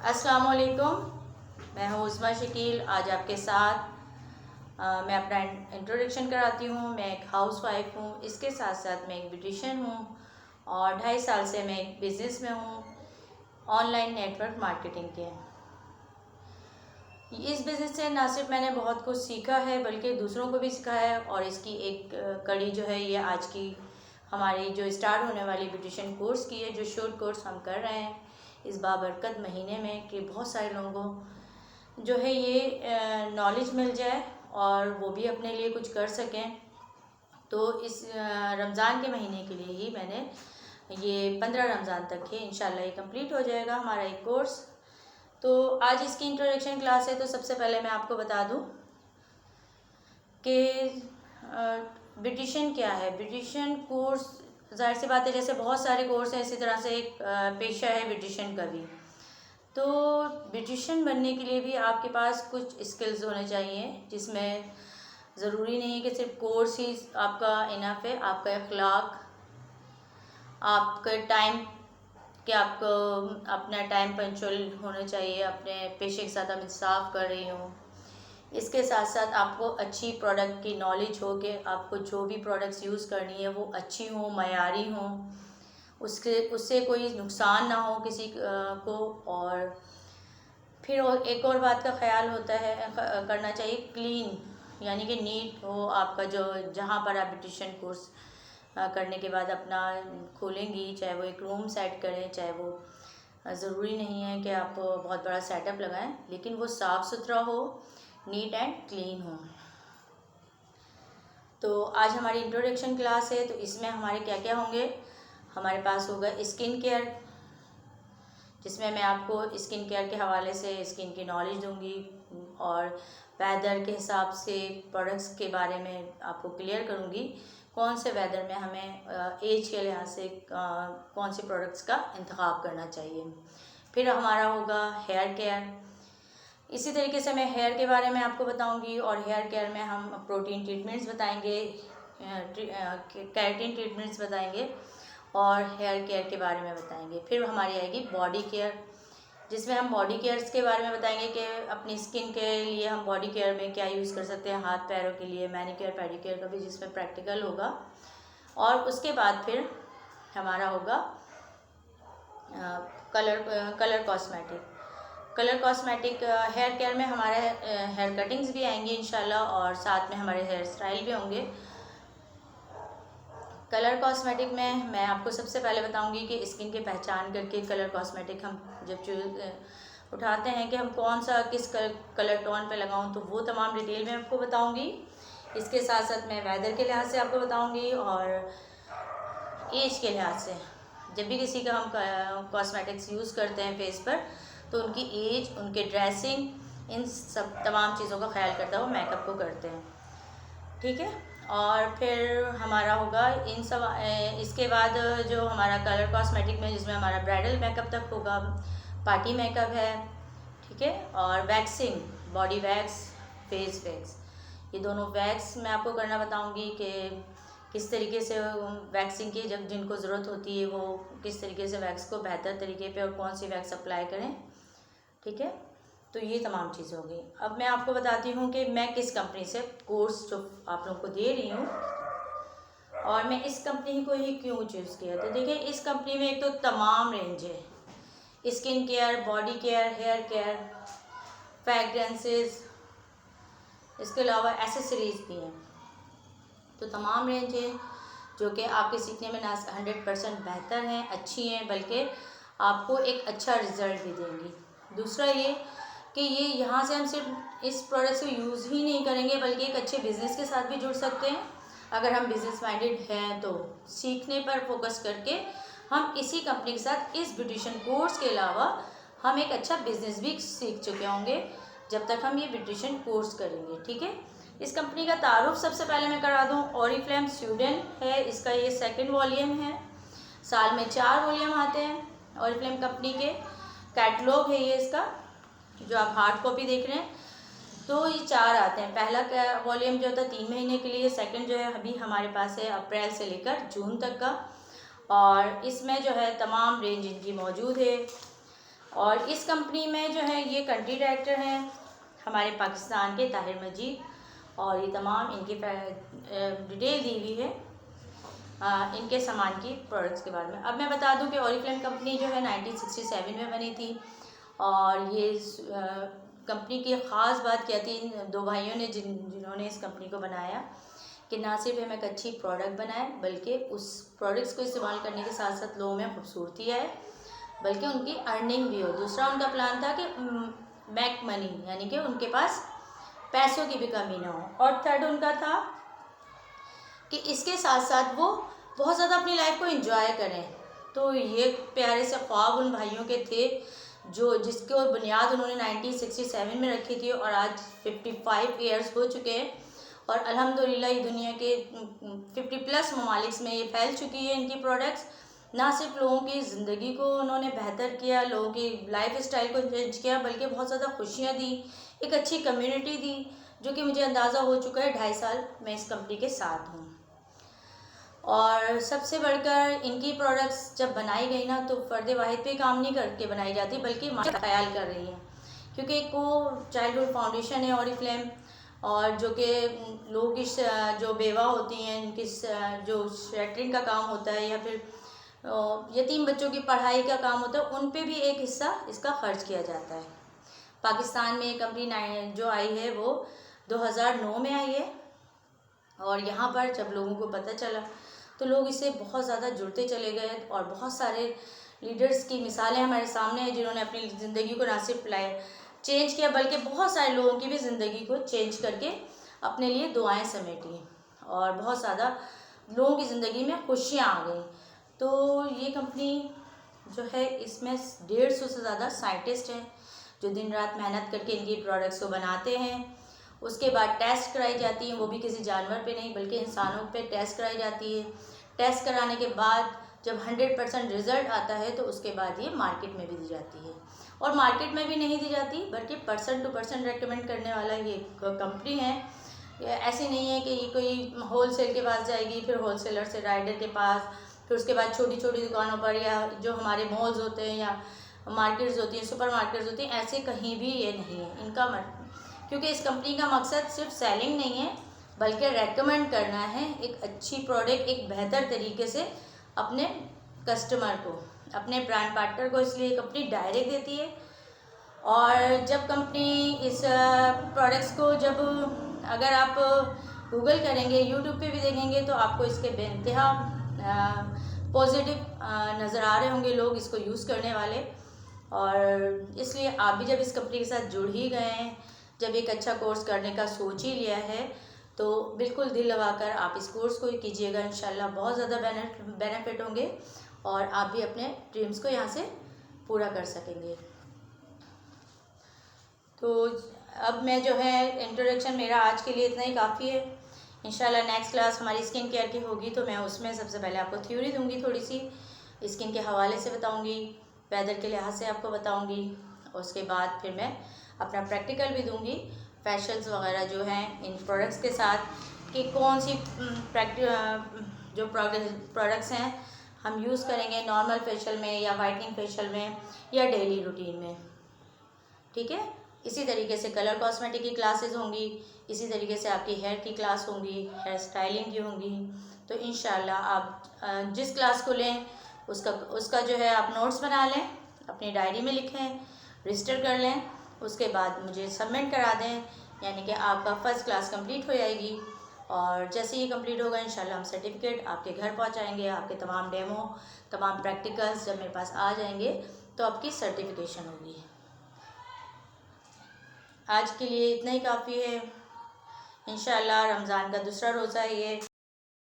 अस्सलाम वालेकुम। मैं हूँ उस्मा शकील। आज आपके साथ मैं अपना इंट्रोडक्शन कराती हूँ। मैं एक हाउसवाइफ हूँ, इसके साथ साथ मैं एक ब्यूटिशियन हूँ और 2.5 साल से मैं एक बिज़नेस में हूँ, ऑनलाइन नेटवर्क मार्केटिंग के। इस बिज़नेस से ना सिर्फ मैंने बहुत कुछ सीखा है बल्कि दूसरों को भी सिखाया है और इसकी एक कड़ी जो है ये आज की हमारी जो स्टार्ट होने वाली ब्यूटिशियन कोर्स की है, जो शॉर्ट कोर्स हम कर रहे हैं इस बाबरकत महीने में, कि बहुत सारे लोगों को जो है ये नॉलेज मिल जाए और वो भी अपने लिए कुछ कर सकें। तो इस रमज़ान के महीने के लिए ही मैंने ये 15 रमज़ान तक है, इंशाल्लाह ये कंप्लीट हो जाएगा हमारा एक कोर्स। तो आज इसकी इंट्रोडक्शन क्लास है। तो सबसे पहले मैं आपको बता दूं कि ब्यूटिशियन क्या है। ब्यूटिशियन कोर्स, जाहिर सी बात है, जैसे बहुत सारे कोर्स हैं इसी तरह से एक पेशा है ब्यूटिशियन का भी। तो ब्यूटिशियन बनने के लिए भी आपके पास कुछ स्किल्स होने चाहिए, जिसमें ज़रूरी नहीं है कि सिर्फ कोर्स ही आपका इनफ है। आपका अखलाक, आपका टाइम, कि आपको अपना टाइम पंक्चुअल होना चाहिए, अपने पेशे के साथ आप इंसाफ कर रही हो। इसके साथ साथ आपको अच्छी प्रोडक्ट की नॉलेज हो कि आपको जो भी प्रोडक्ट्स यूज़ करनी है वो अच्छी हो, मयारी हो, उससे कोई नुकसान ना हो किसी को। और फिर एक और बात का ख्याल होता है, करना चाहिए क्लीन, यानी कि नीट हो आपका जो, जहाँ पर आप ब्यूटिशियन कोर्स करने के बाद अपना खोलेंगी, चाहे वो एक रूम सेट करें, चाहे वो ज़रूरी नहीं है कि आप बहुत बड़ा सेटअप लगाएं, लेकिन वो साफ़ सुथरा हो, नीट एंड क्लीन हो। तो आज हमारी इंट्रोडक्शन क्लास है। तो इसमें हमारे क्या क्या होंगे, हमारे पास होगा स्किन केयर, जिसमें मैं आपको स्किन केयर के हवाले से स्किन की नॉलेज दूंगी और वेदर के हिसाब से प्रोडक्ट्स के बारे में आपको क्लियर करूंगी, कौन से वेदर में हमें एज के लिहाज से कौन से प्रोडक्ट्स का इंतखाब करना चाहिए। फिर हमारा होगा हेयर केयर। इसी तरीके से मैं हेयर के बारे में आपको बताऊंगी और हेयर केयर में हम प्रोटीन ट्रीटमेंट्स बताएंगे, केराटिन ट्रीटमेंट्स बताएंगे और हेयर केयर के बारे में बताएंगे। फिर हमारी आएगी बॉडी केयर, जिसमें हम बॉडी केयर्स के बारे में बताएंगे कि अपनी स्किन के लिए हम बॉडी केयर में क्या यूज़ कर सकते हैं, हाथ पैरों के लिए मैनीकेयर पेडिकेयर का भी जिसमें प्रैक्टिकल होगा। और उसके बाद फिर हमारा होगा colour cosmetic. Colour cosmetic hair care में हमारे हेयर कटिंग्स भी आएंगी इंशाल्लाह और साथ में हमारे हेयर स्टाइल भी होंगे। कलर कॉस्मेटिक में मैं आपको सबसे पहले बताऊंगी कि स्किन की पहचान करके कलर कॉस्मेटिक हम जब उठाते हैं कि हम कौन सा किस कलर टोन पे लगाऊं, तो वो तमाम डिटेल में आपको बताऊंगी। इसके साथ साथ मैं वेदर के लिहाज से आपको बताऊंगी और एज के लिहाज से। जब भी किसी का हम कॉस्मेटिक्स यूज़ करते हैं फेस पर, तो उनकी एज, उनके ड्रेसिंग, इन सब तमाम चीज़ों का ख्याल करता हुआ मेकअप को करते हैं, ठीक है। और फिर हमारा होगा इन सब, इसके बाद जो हमारा कलर कॉस्मेटिक में, जिसमें हमारा ब्राइडल मेकअप तक होगा, पार्टी मेकअप है, ठीक है, और waxing, body wax, face wax, ये दोनों वैक्स मैं आपको करना बताऊंगी कि किस तरीके से वैक्सिंग की जब जिनको ज़रूरत होती है वो किस तरीके से वैक्स को बेहतर तरीके पे और कौन सी वैक्स अप्लाई करें, ठीक है। तो ये तमाम चीज़ें हो गई। अब मैं आपको बताती हूँ कि मैं किस कंपनी से कोर्स जो आप लोगों को दे रही हूँ और मैं इस कंपनी को ही क्यों चूज़ किया। तो देखिए, इस कंपनी में एक तो तमाम रेंज है, skin care, body care, hair care, fragrances, इसके अलावा एसेसरीज भी हैं। तो तमाम रेंज है जो कि आपके सीखने में ना 100% बेहतर हैं, अच्छी हैं, बल्कि आपको एक अच्छा रिज़ल्ट भी देंगी। दूसरा ये कि ये यहाँ से हम सिर्फ इस प्रोडक्ट को यूज़ ही नहीं करेंगे बल्कि एक अच्छे बिज़नेस के साथ भी जुड़ सकते हैं। अगर हम बिज़नेस माइंडेड हैं तो सीखने पर फोकस करके हम इसी कंपनी के साथ इस ब्यूटिशियन कोर्स के अलावा हम एक अच्छा बिज़नेस भी सीख चुके होंगे जब तक हम ये ब्यूटिशियन कोर्स करेंगे, ठीक है। इस कंपनी का तारुफ सबसे पहले मैं करा दूँ, ओरिफ्लेम स्वीडन है, इसका ये 2nd वॉल्यूम है, साल में 4 वॉल्यूम आते हैं ओरिफ्लेम कंपनी के। कैटलॉग है ये इसका, जो आप हार्ड कॉपी देख रहे हैं, तो ये 4 आते हैं। पहला वॉल्यूम जो होता है 3 महीने के लिए, सेकंड जो है अभी हमारे पास है अप्रैल से लेकर जून तक का, और इसमें जो है तमाम रेंज इनकी मौजूद है। और इस कंपनी में जो है ये कंट्री डायरेक्टर हैं हमारे पाकिस्तान के ताहिर मजीद, और ये तमाम इनकी डिटेल दी हुई है इनके सामान की प्रोडक्ट्स के बारे में। अब मैं बता दूं कि ओरिफ्लेम कंपनी जो है 1967 में बनी थी, और ये कंपनी की ख़ास बात क्या थी, दो भाइयों ने जिन्होंने इस कंपनी को बनाया, कि ना सिर्फ हमें एक अच्छी प्रोडक्ट बनाए बल्कि उस प्रोडक्ट्स को इस्तेमाल करने के साथ साथ लोगों में खूबसूरती आए, बल्कि उनकी अर्निंग भी हो। दूसरा उनका प्लान था कि मेक मनी, यानी कि उनके पास पैसों की भी कमी ना हो। और थर्ड उनका था कि इसके साथ साथ वो बहुत ज़्यादा अपनी लाइफ को एंजॉय करें। तो ये प्यारे से ख्वाब उन भाइयों के थे जिसको बुनियाद उन्होंने 1967 में रखी थी, और आज 55 ईयर्स हो चुके हैं, और अल्हम्दुलिल्लाह ये दुनिया के 50+ ममालिक में ये फैल चुकी है इनकी प्रोडक्ट्स। ना सिर्फ लोगों की ज़िंदगी को उन्होंने बेहतर किया, लोगों की लाइफ स्टाइल को चेंज किया, बल्कि बहुत ज़्यादा खुशियाँ दी, एक अच्छी कम्युनिटी दी, जो कि मुझे अंदाज़ा हो चुका है 2.5 साल मैं इस कंपनी के साथ हूँ। और सबसे बढ़कर इनकी प्रोडक्ट्स जब बनाई गई ना, तो फ़र्द वाहिद पे काम नहीं करके बनाई जाती, बल्कि माशा ख्याल कर रही हैं, क्योंकि एक वो चाइल्डहुड फाउंडेशन है ओरिफ्लेम, और जो कि लोगों की जो बेवा होती हैं इनकी जो शेल्टरिंग का काम होता है, या फिर यतीम बच्चों की पढ़ाई का काम होता है, उन पे भी एक हिस्सा इसका खर्च किया जाता है। पाकिस्तान में कंपनी जो आई है वो 2009 में आई है, और यहाँ पर जब लोगों को पता चला तो लोग इससे बहुत ज़्यादा जुड़ते चले गए, और बहुत सारे लीडर्स की मिसालें हमारे सामने हैं जिन्होंने अपनी ज़िंदगी को ना सिर्फ चेंज किया, बल्कि बहुत सारे लोगों की भी ज़िंदगी को चेंज करके अपने लिए दुआएं समेटी, और बहुत ज़्यादा लोगों की ज़िंदगी में खुशियाँ आ गई। तो ये कंपनी जो है, इसमें 150 से ज़्यादा साइंटिस्ट हैं जो दिन रात मेहनत करके इनकी प्रोडक्ट्स को बनाते हैं। उसके बाद टेस्ट कराई जाती हैं, वो भी किसी जानवर पे नहीं बल्कि इंसानों पे टेस्ट कराई जाती है। टेस्ट कराने के बाद जब 100% रिज़ल्ट आता है तो उसके बाद ये मार्केट में भी दी जाती है, और मार्केट में भी नहीं दी जाती बल्कि पर्सन टू पर्सन रेकमेंड करने वाला ये कंपनी है। ऐसी नहीं है कि ये कोई होलसेल के पास जाएगी, फिर होलसेलर से राइडर के पास, फिर उसके बाद छोटी छोटी दुकानों पर, या जो हमारे मॉल्स होते हैं या मार्केट्स होती हैं, सुपर मार्केट्स होती हैं, ऐसे कहीं भी ये नहीं है इनका क्योंकि इस कंपनी का मकसद सिर्फ सेलिंग नहीं है बल्कि रेकमेंड करना है एक अच्छी प्रोडक्ट एक बेहतर तरीके से अपने कस्टमर को, अपने ब्रांड पार्टनर को। इसलिए कंपनी डायरेक्ट देती है। और जब कंपनी इस प्रोडक्ट्स को अगर आप गूगल करेंगे, यूट्यूब पे भी देखेंगे, तो आपको इसके बेइंतहा पॉजिटिव नज़र आ रहे होंगे लोग इसको यूज़ करने वाले। और इसलिए आप भी जब इस कंपनी के साथ जुड़ ही गए हैं, जब एक अच्छा कोर्स करने का सोच ही लिया है, तो बिल्कुल दिल लगाकर आप इस कोर्स को कीजिएगा। इंशाल्लाह बहुत ज़्यादा बेनिफिट होंगे, और आप भी अपने ड्रीम्स को यहाँ से पूरा कर सकेंगे। तो अब मैं जो है इंट्रोडक्शन मेरा आज के लिए इतना ही काफ़ी है। इंशाल्लाह नेक्स्ट क्लास हमारी स्किन केयर की होगी, तो मैं उसमें सबसे पहले आपको थ्योरी दूंगी, थोड़ी सी स्किन के हवाले से बताऊंगी, वेदर के लिहाज से आपको बताऊंगी। उसके बाद फिर मैं अपना प्रैक्टिकल भी दूंगी, फैशल्स वगैरह जो हैं इन प्रोडक्ट्स के साथ, कि कौन सी जो प्रोडक्ट्स हैं हम यूज़ करेंगे नॉर्मल फेशियल में, या वाइटनिंग फेशियल में, या डेली रूटीन में। ठीक है, इसी तरीके से कलर कॉस्मेटिक की क्लासेस होंगी, इसी तरीके से आपकी हेयर की क्लास होंगी, हेयर स्टाइलिंग की होंगी। तो इंशाल्लाह आप जिस क्लास को लें उसका जो है आप नोट्स बना लें, अपनी डायरी में लिखें, रजिस्टर कर लें, उसके बाद मुझे सबमिट करा दें, यानी कि आपका फ़र्स्ट क्लास कंप्लीट हो जाएगी। और जैसे ही कंप्लीट होगा इंशाल्लाह हम सर्टिफिकेट आपके घर पहुंचाएंगे। आपके तमाम डेमो, तमाम प्रैक्टिकल्स जब मेरे पास आ जाएंगे तो आपकी सर्टिफिकेशन होगी। आज के लिए इतना ही काफ़ी है। इंशाल्लाह रमज़ान का दूसरा रोज़ा है ये।